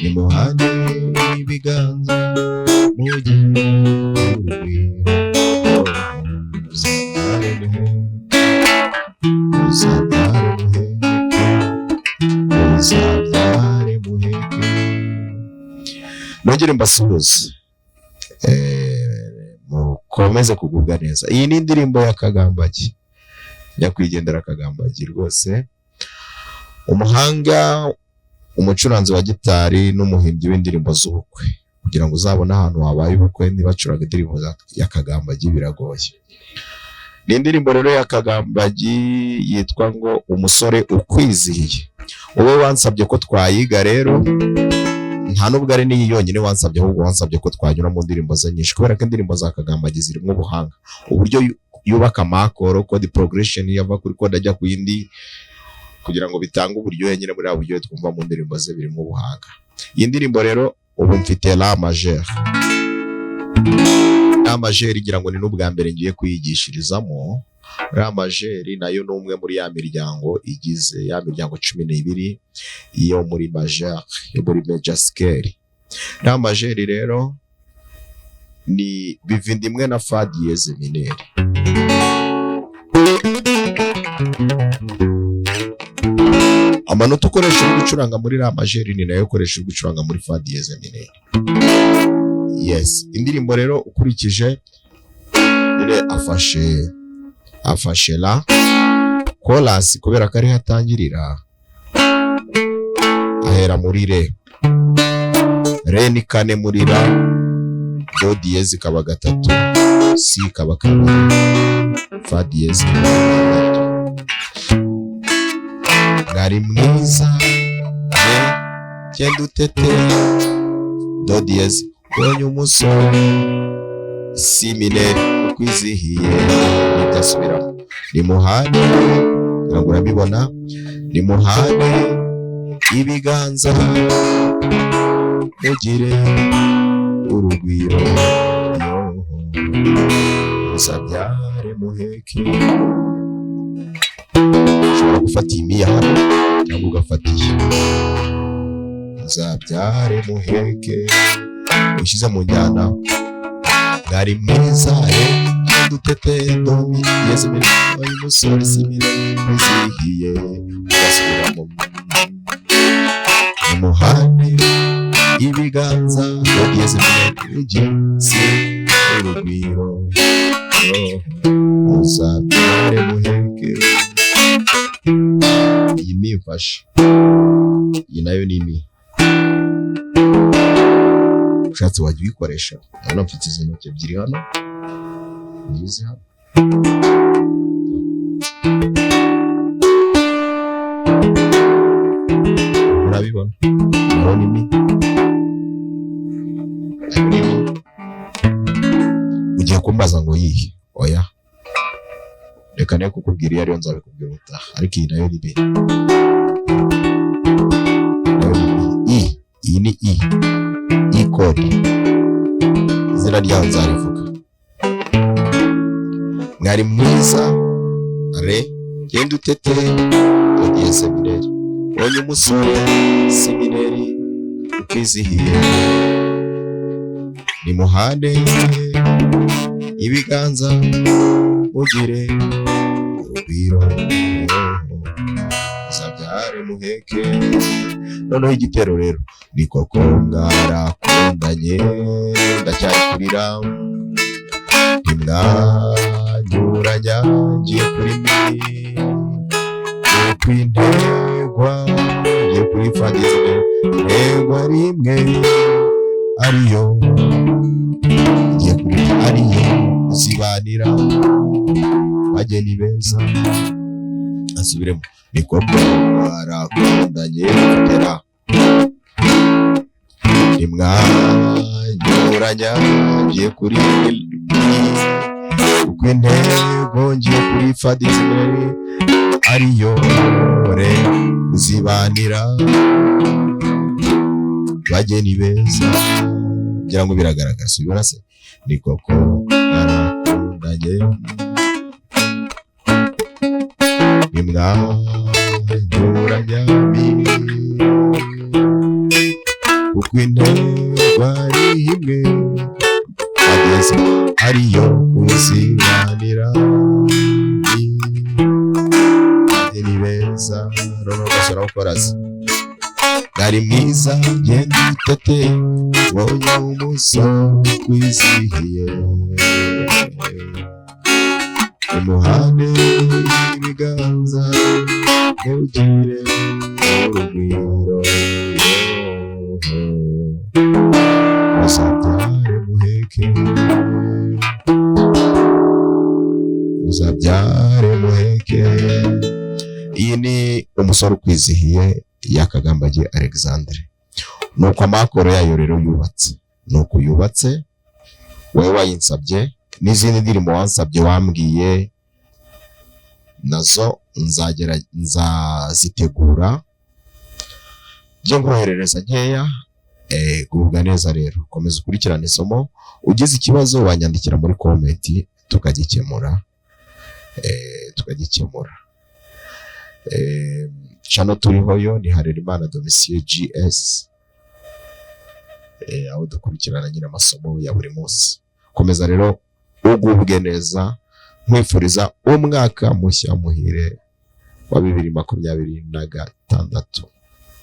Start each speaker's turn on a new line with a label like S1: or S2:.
S1: Nimuhane ibiganza mugire urugwiro uzabyare muheke. Nongere mbasuhuze, mukomeze kugubwa neza. Iyi ni indirimbo ya Kagambagi, nyakwigendera Kagambagi rwose, umuhanga, umucuranzi wa gitari n'umuhimbyi w'indirimbo z'ubukwe. Kugira ngo uzabone ahantu wabaye ubukwe ntibacuraga indirimbo ya Kagambagi biragoye. Ni indirimbo rero ya Kagambagi yitwa ngo umusore ukwizihiye. Wowe wansabye ko twayiga rero, nta nubwo ari niyi yonyine wansabye, ahubwo wansabye ko twanyura mu ndirimbo ze nyinshi, kubera ko indirimbo za Kagambagi zirimo ubuhanga, uburyo yubaka amakoro, code progression yava kuri code ajya ku yindi, kugira ngo bitange uburyohe nyine muri abo buryohe twumva mu ndirimbo ze birimo ubuhanga. Iyi ndirimbo rero ubu mfite la majeur. La majeur igira ngo ni n'ubwa mbere ngiye kuyigishirizamo. La majeur nayo ni umwe muri ya miryango igize ya miryango 12 iyo muri majeur, yo muri major scale. La majeur rero ni bivindimwe na fa dièse mineur. Amanota ukoresha uri gucuranga muri la majeur ni nayo ukoresha uri gucuranga muri fa dièse mineur. Yes, indirimbo rero ukurikije ire afashe la chorus, kubera ko ari hatangirira ahera muri re ni kane muri la, do dièse ikaba gatatu, si ikaba kabiri, fa dièse ngari mwiza genda utete, do dièse ubonye umusore, si mineur ukwizihiye bidasubiramo. Nimuhane, ntabwo urabibona, nimuhane ibiganza mugire urugwiro uzabyare muheke. Ushobora gufata imiya hano cyangwa ugafata iyi, uzabyare muheke ushyize mu njyana ngari mwiza dutete domi yeze mbere y'umusore, si mineur ukwizihiye ugasubiramo. Nimuhane ibiganza yeze mbere y'umunsi urugwiro uzabyare muheke. Iyi mi mfashe, iyi nayo ni mi, ushatse wajya uyikoresha. Hano mfite izi ntoki ebyiri hano, ngizi hano, urabibona, naho ni mi, ugiye kumbaza ngo yihe, oya reka ne kukubwira iyo ariyo nzabikubwira utaha, ariko iyi nayo ni mi. Iyi ni i chord, izina ryaho nzarivuga. Mwari mwiza re genda utete, do dièse mineur ubonye umusore, si mineur ukwizihiye. Nimuhane ibiganza mugire urugwiro uzabyare muheke. Noneho igitero rero ni koko mwarakundanye ndacyari kurira, ntimwanyuranya ngiye kuri mi, kwintegwa ngiye kuri fa dièse, ntegwa rimwe ariyo, ngiye kuri ariyo uzibanira bageni beza. Asubiremo, ni koko mwarakundanye tera nimwanyuranya ngiye kuri kuko intego ngiye kuri fadiseri ariyo re kuzibanira bageni beza ngira ngo biragaragara ubona se ni koko narakundanye nimwanyuranya kuko intego ari imwe bageze ariyo kuzibanira bageni beza rono gasora ukoraze Gari mwiza genda utete wonye umusoro kwizihiye umuhane ibiganza ntugire urugwiro uzabyare muheke uzabyare muheke. Iyi ni umusoro kwizihiye yakagambage Alexandre. Nuko amakoro yayo rero yubatse, nuko yubatse wowe wayinsabye n'izindi ndirimbo wansabye wambwiye nazo nzazitegura je ngoherereza nkeya. Gubwa neza rero, komeza ukurikirane isomo, ugize ikibazo wanyandikira muri comment tukagikemura. Chano turiho yo ni Harerimana Domicier GS, aho dukurikirana nyine amasomo ya buri munsi. Komeza rero ugubwe neza, nkwifuriza umwaka mushya muhire wa 2026.